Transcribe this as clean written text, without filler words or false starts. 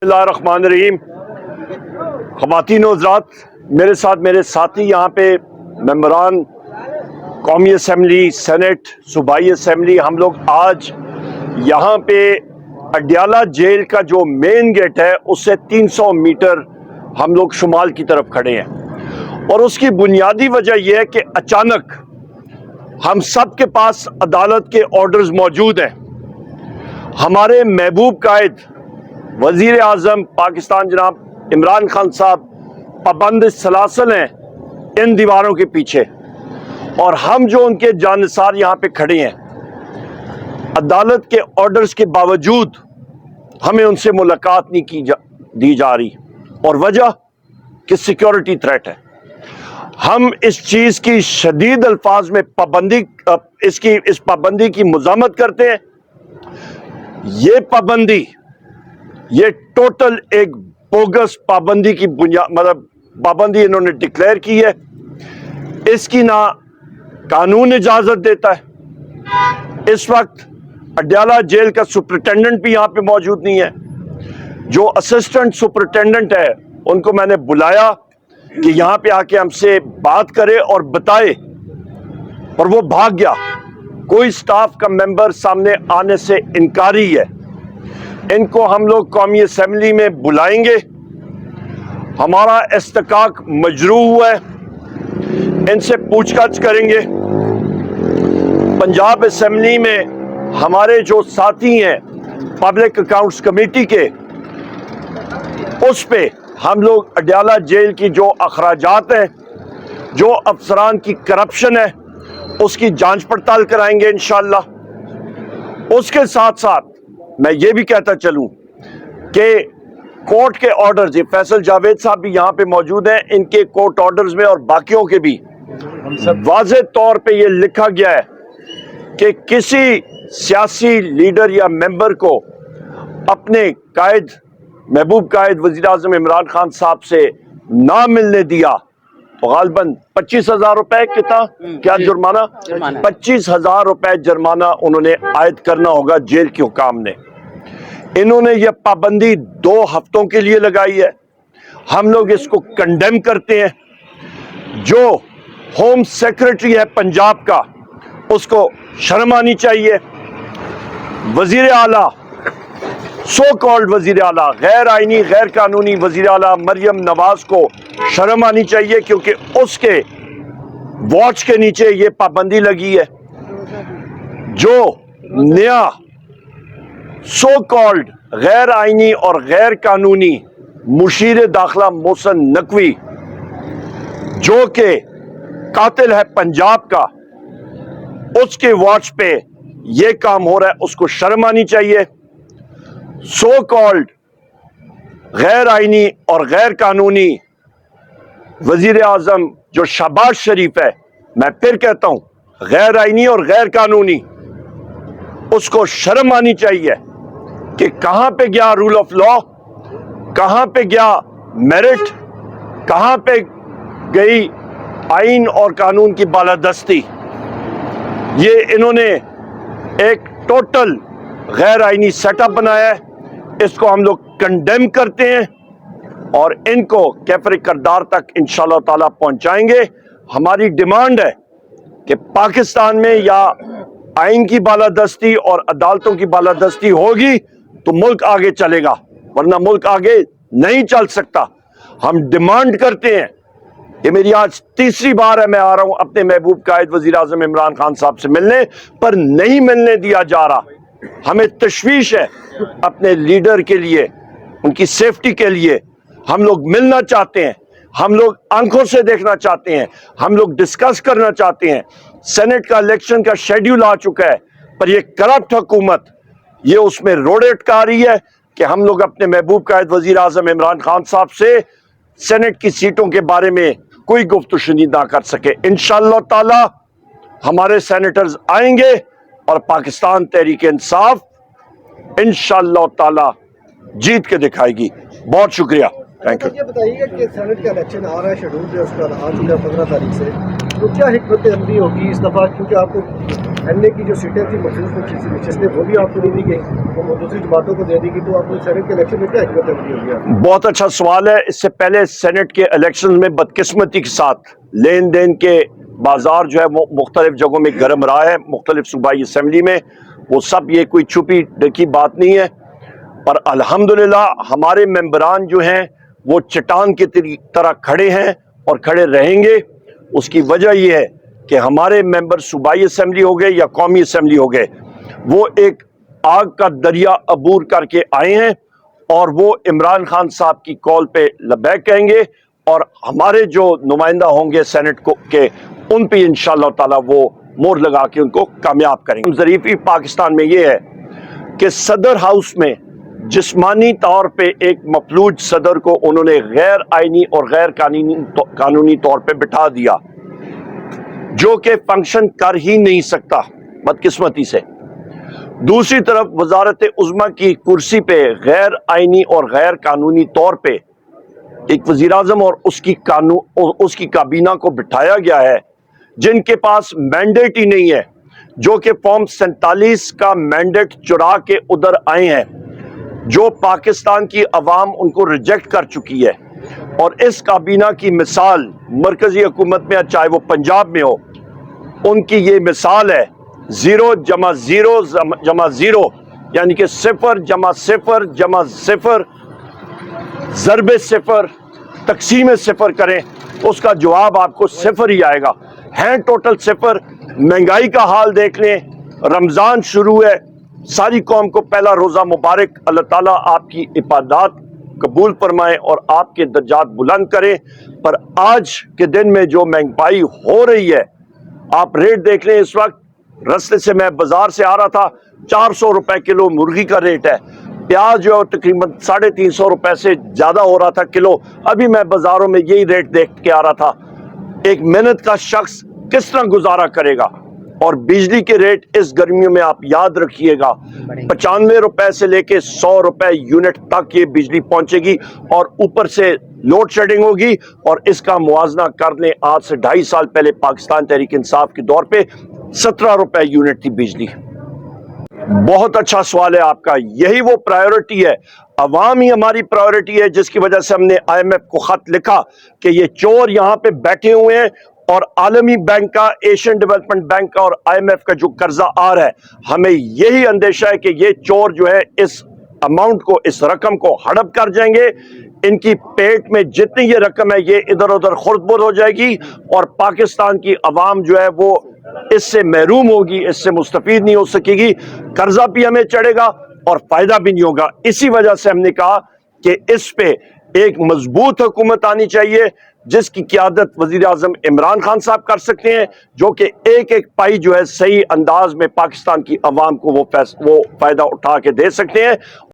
बिस्मिल्लाहिर्रहमानिर्रहीम। ख़वातीन व हज़रात, मेरे साथ मेरे साथी यहाँ पे मेंबरान कौमी असम्बली, सेनेट, सूबाई असम्बली, हम लोग आज यहाँ पे अडयाला जेल का जो मेन गेट है उससे 300 मीटर हम लोग शुमाल की तरफ खड़े हैं। और उसकी बुनियादी वजह यह है कि अचानक हम सब के पास अदालत के ऑर्डर्स मौजूद हैं। हमारे महबूब कायद वजीर आज़म पाकिस्तान जनाब इमरान खान साहब पाबंद सलासल हैं इन दीवारों के पीछे, और हम जो उनके जानसार यहाँ पे खड़े हैं, अदालत के ऑर्डर्स के बावजूद हमें उनसे मुलाकात नहीं दी जा रही, और वजह कि सिक्योरिटी थ्रेट है। हम इस चीज़ की शदीद अल्फाज में इस पाबंदी की मुज़ामत करते हैं। ये पाबंदी, ये टोटल एक बोगस पाबंदी की पाबंदी इन्होंने डिक्लेयर की है। इसकी ना कानून इजाजत देता है। इस वक्त अडयाला जेल का सुपरिटेंडेंट भी यहाँ पे मौजूद नहीं है। जो असिस्टेंट सुपरिटेंडेंट है उनको मैंने बुलाया कि यहाँ पे आके हमसे बात करे और बताए, पर वो भाग गया। कोई स्टाफ का मेंबर सामने आने से इनकारी है। इनको हम लोग कौमी असेंबली में बुलाएंगे। हमारा इस्तकाक मजरू हुआ है, इनसे पूछताछ करेंगे। पंजाब असेंबली में हमारे जो साथी हैं पब्लिक अकाउंट्स कमेटी के, उस पे हम लोग अडयाला जेल की जो अखराजात हैं, जो अफसरान की करप्शन है, उसकी जांच पड़ताल कराएंगे इंशाअल्लाह। उसके साथ साथ मैं ये भी कहता चलूं कि कोर्ट के ऑर्डर्स, ये फैसल जावेद साहब भी यहाँ पे मौजूद हैं, इनके कोर्ट ऑर्डर्स में और बाकियों के भी वाज़ेह तौर पे ये लिखा गया है कि किसी सियासी लीडर या मेंबर को अपने कायद, महबूब कायद वज़ीर आज़म इमरान खान साहब से ना मिलने दिया तो गालबन 25,000 रुपए क्या जुर्माना 25,000 रुपए जुर्माना उन्होंने आयद करना होगा जेल के हुकाम ने। इन्होंने यह पाबंदी 2 हफ्तों के लिए लगाई है। हम लोग इसको कंडेम करते हैं। जो होम सेक्रेटरी है पंजाब का, उसको शर्म आनी चाहिए। वजीर आला, सो कॉल्ड वजीर आला, गैर आईनी गैर कानूनी वजीर आला मरियम नवाज को शर्म आनी चाहिए, क्योंकि उसके वॉच के नीचे ये पाबंदी लगी है। जो नया सो कॉल्ड गैर आईनी और गैर कानूनी मुशीर दाखिला मोहसिन नकवी, जो कि कातिल है पंजाब का, उसके वॉच पे ये काम हो रहा है, उसको शर्म आनी चाहिए। सो कॉल्ड गैर आईनी और गैर कानूनी वजीर आजम जो शहबाज शरीफ है, मैं फिर कहता हूं, गैर आईनी और गैर कानूनी, उसको शर्म आनी चाहिए कि कहां पे गया रूल ऑफ लॉ, कहां पे गया मेरिट, कहां पे गई आइन और कानून की बालादस्ती। ये इन्होंने एक टोटल गैर आईनी सेटअप बनाया है। इसको हम लोग कंडेम करते हैं और इनको कैफर करदार तक इंशाअल्लाह ताला पहुंचाएंगे। हमारी डिमांड है कि पाकिस्तान में या आइन की बालादस्ती और अदालतों की बालादस्ती होगी तो मुल्क आगे चलेगा, वरना मुल्क आगे नहीं चल सकता। हम डिमांड करते हैं कि मेरी आज 3री बार है मैं आ रहा हूं अपने महबूब कायद वजीर आजम इमरान खान साहब से मिलने, पर नहीं मिलने दिया जा रहा। हमें तशवीश है अपने लीडर के लिए, उनकी सेफ्टी के लिए। हम लोग मिलना चाहते हैं, हम लोग आंखों से देखना चाहते हैं, हम लोग डिस्कस करना चाहते हैं। सेनेट का इलेक्शन का शेड्यूल आ चुका है, पर ये करप्ट हुकूमत ये उसमें रोड़े अटका रही है कि हम लोग अपने महबूब कायद वजीर आजम इमरान खान साहब से सेनेट की सीटों के बारे में कोई गुफ्तगू ना कर सके। इंशाअल्लाह ताला हमारे सेनेटर्स आएंगे और पाकिस्तान तहरीक इंसाफ इंशाअल्लाह ताला जीत के दिखाएगी। बहुत शुक्रिया, थैंक यू। ये बताइए कि सेनेट का इलेक्शन आ रहा है, शेड्यूल जो है उसका आ चुका है 15 तारीख से, تو کیا حکمت عملی ہوگی اس دفعہ، کیونکہ آپ کو این اے کی جو سیٹیں تھیں مخصوص نشستیں وہ بھی آپ کو نہیں دی گئی، وہ دوسری جماعتوں کو دے دی گئی، تو آپ کو سینٹ کے الیکشن میں کیا حکمت عملی ہوگی آپ کی؟ بہت اچھا سوال ہے. اس سے پہلے سینٹ کے الیکشن میں بدقسمتی کے ساتھ لین دین کے بازار جو ہے مختلف جگہوں میں گرم رہا ہے، مختلف صوبائی اسمبلی میں. وہ سب یہ کوئی چھپی ڈکی بات نہیں ہے، پر الحمدللہ ہمارے ممبران جو ہیں وہ چٹان کی طرح کھڑے ہیں اور کھڑے رہیں گے. اس کی وجہ یہ ہے کہ ہمارے ممبر صوبائی اسمبلی ہو گئے یا قومی اسمبلی ہو گئے، وہ ایک آگ کا دریا عبور کر کے آئے ہیں اور وہ عمران خان صاحب کی کال پہ لبیک کہیں گے، اور ہمارے جو نمائندہ ہوں گے سینٹ کو کے ان پہ انشاءاللہ تعالی وہ مور لگا کے ان کو کامیاب کریں گے. ظریفی پاکستان میں یہ ہے کہ صدر ہاؤس میں جسمانی طور پہ ایک مفلوج صدر کو انہوں نے غیر آئینی اور غیر قانونی طور پہ بٹھا دیا، جو کہ فنکشن کر ہی نہیں سکتا بدقسمتی سے. دوسری طرف وزارت عظمیٰ کی کرسی پہ غیر آئینی اور غیر قانونی طور پہ ایک وزیر اعظم اور اس کی کابینہ کو بٹھایا گیا ہے جن کے پاس مینڈیٹ ہی نہیں ہے، جو کہ فارم 47 کا مینڈیٹ چرا کے ادھر آئے ہیں، جو پاکستان کی عوام ان کو ریجیکٹ کر چکی ہے. اور اس کابینہ کی مثال مرکزی حکومت میں چاہے وہ پنجاب میں ہو، ان کی یہ مثال ہے 0 جمع 0 جمع 0، یعنی کہ 0 جمع 0 جمع 0 ضرب 0 تقسیم 0 کریں اس کا جواب آپ کو 0 ہی آئے گا. ہیں ٹوٹل 0. مہنگائی کا حال دیکھ لیں، رمضان شروع ہے، ساری قوم کو پہلا روزہ مبارک. اللہ تعالیٰ آپ کی عبادات قبول فرمائے اور آپ کے درجات بلند کریں. پر آج کے دن میں جو مہنگائی ہو رہی ہے، آپ ریٹ دیکھ لیں. اس وقت رستے سے میں بازار سے آ رہا تھا، 400 روپے کلو مرغی کا ریٹ ہے. پیاز جو ہے تقریباً 350 روپے سے زیادہ ہو رہا تھا کلو. ابھی میں بازاروں میں یہی ریٹ دیکھ کے آ رہا تھا. ایک محنت کا شخص کس طرح گزارا کرے گا؟ اور بجلی کے ریٹ اس گرمیوں میں آپ یاد رکھیے گا 95 روپے سے لے کے 100 روپے یونٹ تک یہ بجلی پہنچے گی، اور اوپر سے لوڈ شیڈنگ ہوگی. اور اس کا موازنہ کر لیں، آج سے 2.5 سال پہلے پاکستان تحریک انصاف کے دور پہ 17 روپے یونٹ تھی بجلی. بہت اچھا سوال ہے آپ کا. یہی وہ پرائیورٹی ہے، عوام ہی ہماری پرائیورٹی ہے، جس کی وجہ سے ہم نے IMF کو خط لکھا کہ یہ چور یہاں پہ بیٹھے ہوئے ہیں، اور عالمی بینک کا، ایشین ڈیولپمنٹ بینک کا اور IMF کا جو قرضہ آ رہا ہے، ہمیں یہی اندیشہ ہے کہ یہ چور جو ہے اس اماؤنٹ کو، اس رقم کو ہڑپ کر جائیں گے. ان کی پیٹ میں جتنی یہ رقم ہے یہ ادھر ادھر خرد برد ہو جائے گی، اور پاکستان کی عوام جو ہے وہ اس سے محروم ہوگی، اس سے مستفید نہیں ہو سکے گی. قرضہ بھی ہمیں چڑھے گا اور فائدہ بھی نہیں ہوگا. اسی وجہ سے ہم نے کہا کہ اس پہ ایک مضبوط حکومت آنی چاہیے، جس کی قیادت وزیر اعظم عمران خان صاحب کر سکتے ہیں، جو کہ ایک ایک پائی جو ہے صحیح انداز میں پاکستان کی عوام کو وہ فائدہ اٹھا کے دے سکتے ہیں.